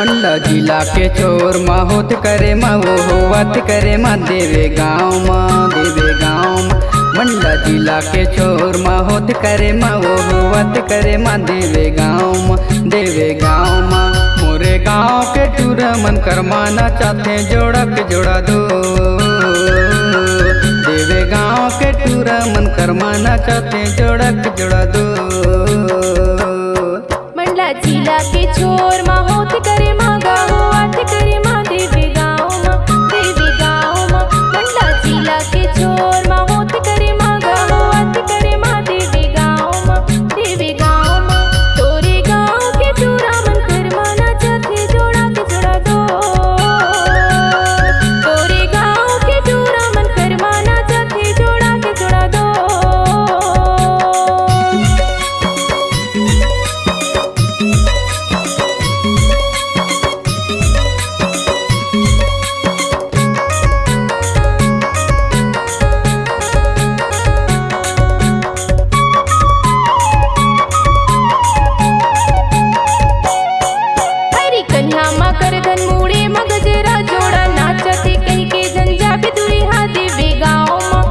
मंडला जिला के चोर माँ होत करे माँ वो होवत करे माँ देवे गाँव माँ मंडला जिला के चोर माँ होत करे माँ वो होवत करे माँ देवे गाँव माँ मोरे गाँव के टूरा मन करमाना चाहते जोड़क जोड़ा दो देवे गाँव के टूरा मन करमाना चाहते जोड़क जोड़ा दो। मंडला जिला के चोर माँ होत करे माँ गाँव आत करे माँ देवे गाँव माँ मंडला जिला के चोर माँ होत करे माँ गाँव आत करे माँ देवे गाँव माँ तोरे गाँव के टूरा मन करमाना चाहते जोड़ा के जोड़ा दो तोरे गाँव के टूरा मन करमाना चाहते जोड़ा के जोड़ा दो। कर धन मूड़े मगजरा जोड़ा नाचते कहीं के झंझा बिदुरी हाँ देवे गाँव माँ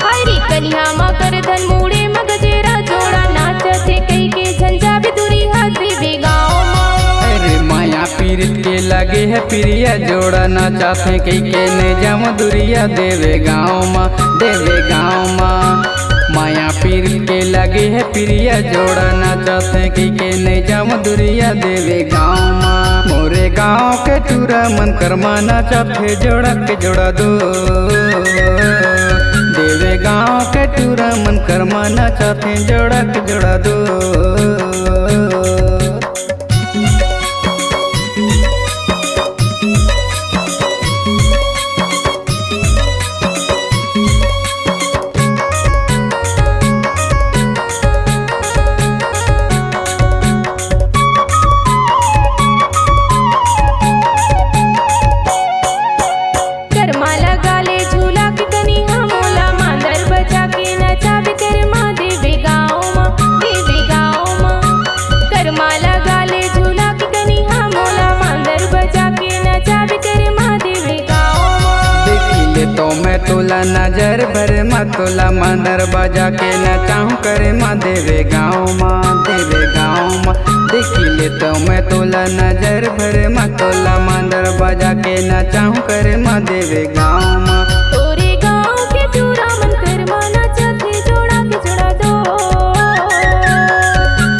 हरी कन्या माँ कर धन मूड़े मगजरा जोड़ा नाचते कहीं के झंझा बिदुरी हाँ देवे गाँव माँ। अरे माया पीरित के लगे है प्रिया जोड़ा नाचाते कहीं के ने जम दुरिया देवे गाँव माँ माया पीर के लगे है प्रिया जोड़ा नाचते की के नहीं जम दुरिया देवे गाँव माँ मोरे गाँव के टूरा मन करमाना चाहते जोड़ा के जोड़ा दो देवे गाँव के टूरा मन करमाना चाहते जोड़ा के जोड़ा दो। करमाला गाले झूला के कनी हमोला मांदर बजा के नचावे कर माँ देवे गाँव माँ करमाला गाले झूला के कनी हमोला मांदर बजा के नचावे कर माँ देवे गाँव माँ। देखिले तो मैं तोला नजर भर माँ तोला मांदर बजा के नचाऊं करे माँ देवे गाँव माँ देखिले तो मैं तोला नजर भर माँ तोला मांदर बजा के नचाऊं करे माँ देवे गाँव माँ। तोरे गाँव के टूरा मन करमाना चाहते जोड़ा के जोड़ा दो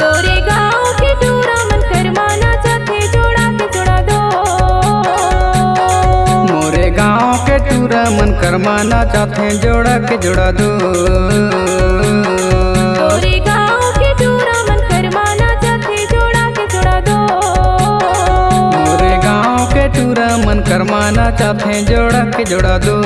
तोरे गाँव के टूरा मन करमाना चाहते जोड़ा के जोड़ा दो मोरे गाँव के टूरा मन करमाना चाहते जोड़ा के जोड़ा दो तोरे गाँव के टूरा मन करमाना चाहते जोड़ा के जोड़ा दो मोरे गाँव के टूरा मन करमाना चाहते जोड़ा के जोड़ा दो।